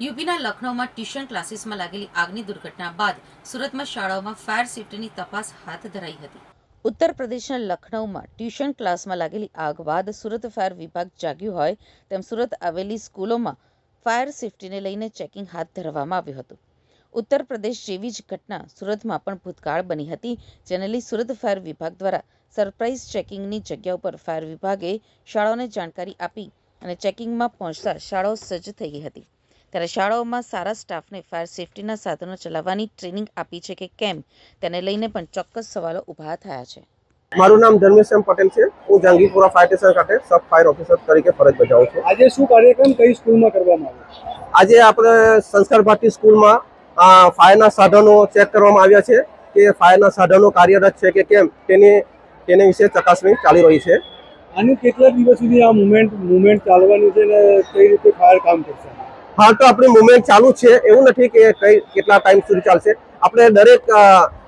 યુપીના લખનૌમાં ટ્યુશન ક્લાસીસમાં લાગેલી આગની દુર્ઘટના બાદ સુરતમાં શાળાઓમાં ફાયર સેફટીની તપાસ હાથ ધરાઈ હતી. ઉત્તર પ્રદેશના લખનૌમાં ટ્યુશન ક્લાસમાં લાગેલી આગ બાદ સુરત ફાયર વિભાગ જાગ્યું હોય તેમ સુરત આવેલી સ્કૂલોમાં ફાયર સેફટીને લઈને ચેકિંગ હાથ ધરવામાં આવ્યું હતું. ઉત્તર પ્રદેશ જેવી જ ઘટના સુરતમાં પણ ભૂતકાળ બની હતી, જેને લઈ સુરત ફાયર વિભાગ દ્વારા સરપ્રાઇઝ ચેકિંગની જગ્યા ઉપર ફાયર વિભાગે શાળાઓને જાણકારી આપી અને ચેકિંગમાં પહોંચતા શાળાઓ સજ્જ થઈ ગઈ હતી. ત્યારે શાળાઓમાં સારા સ્ટાફને ફાયર સેફટીના સાધનો ચલાવવાની ટ્રેનિંગ આપી છે કે કેમ તેને લઈને પણ ચોક્કસ સવાલો ઊભા થયા છે. મારું નામ ધર્મેશ પટેલ છે. હું જહાંગીરપુરા ફાયર સ્ટેશન ખાતે સબ ફાયર ઓફિસર તરીકે ફરજ બજાવું છું. આજે શું કાર્યક્રમ કઈ સ્કૂલમાં કરવામાં આવ્યો? આજે આપણે સંસ્કાર ભારતી સ્કૂલમાં ફાયરના સાધનો ચેક કરવામાં આવ્યા છે કે ફાયરના સાધનો કાર્યરત છે કે કેમ તેની વિશે ચકાસણી ચાલી રહી છે. આનું કેટલા દિવસ સુધી આ મુવમેન્ટ ચાલવાનું છે ને કઈ રીતે ફાયર કામ કરશે? હાલ તો આપણી મુવમેન્ટ ચાલુ જ છે, એવું નથી કે કેટલા ટાઈમ સુધી ચાલશે. આપણે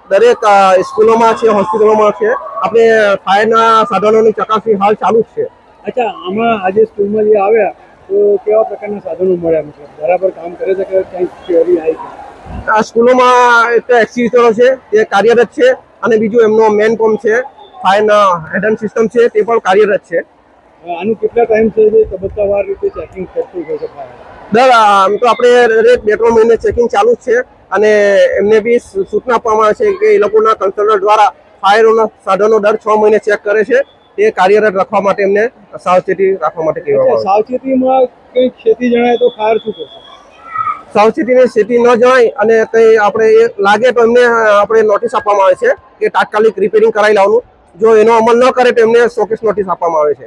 દરેક સ્કૂલોમાં છે, હોસ્પિટલોમાં છે, આપણે ફાયરના સાધનોની ચકાસણી હાલ ચાલુ જ છે. અચ્છા, આમાં આજે સ્કૂલમાં જે આવ્યા તો કેવા પ્રકારના સાધનો મળ્યા? મતલબ બરાબર કામ કરે છે કે કંઈક ચોરી આવી છે? આ સ્કૂલોમાં એક એક્સિબિટરો છે તે કાર્યરત છે અને બીજું એમનો મેન પંપ છે, ફાયરના હેડન સિસ્ટમ છે તે પણ કાર્યરત છે. આનું કેટલા ટાઈમ છે જે તબક્કાવાર રીતે ચેકિંગ કરતું હોય છે ફાયર? આમ તો આપણે દરેક 2-3 મહિને ચેકિંગ ચાલુ જ છે અને એમને બી સૂચના આપવામાં આવે છે કે એ લોકોના કન્સલ્ટન્ટ દ્વારા ફાયરના સાધનો દર 6 મહિને ચેક કરે છે. તે કાર્યરત રાખવા માટે એમને સાવચેતી રાખવા માટે કહેવામાં આવે છે. સાવચેતીમાં કંઈ ક્ષતિ જણાય તો ફાયર શું કરશે? સાવચેતીની સ્થિતિ ન જણાય અને કંઈ આપણે એ લાગે તો એમને આપણે નોટિસ આપવામાં આવે છે કે તાત્કાલિક રિપેરિંગ કરાવી લાવવાનું. જો એનો અમલ ન કરે તો એમને શોકેસ નોટિસ આપવામાં આવે છે.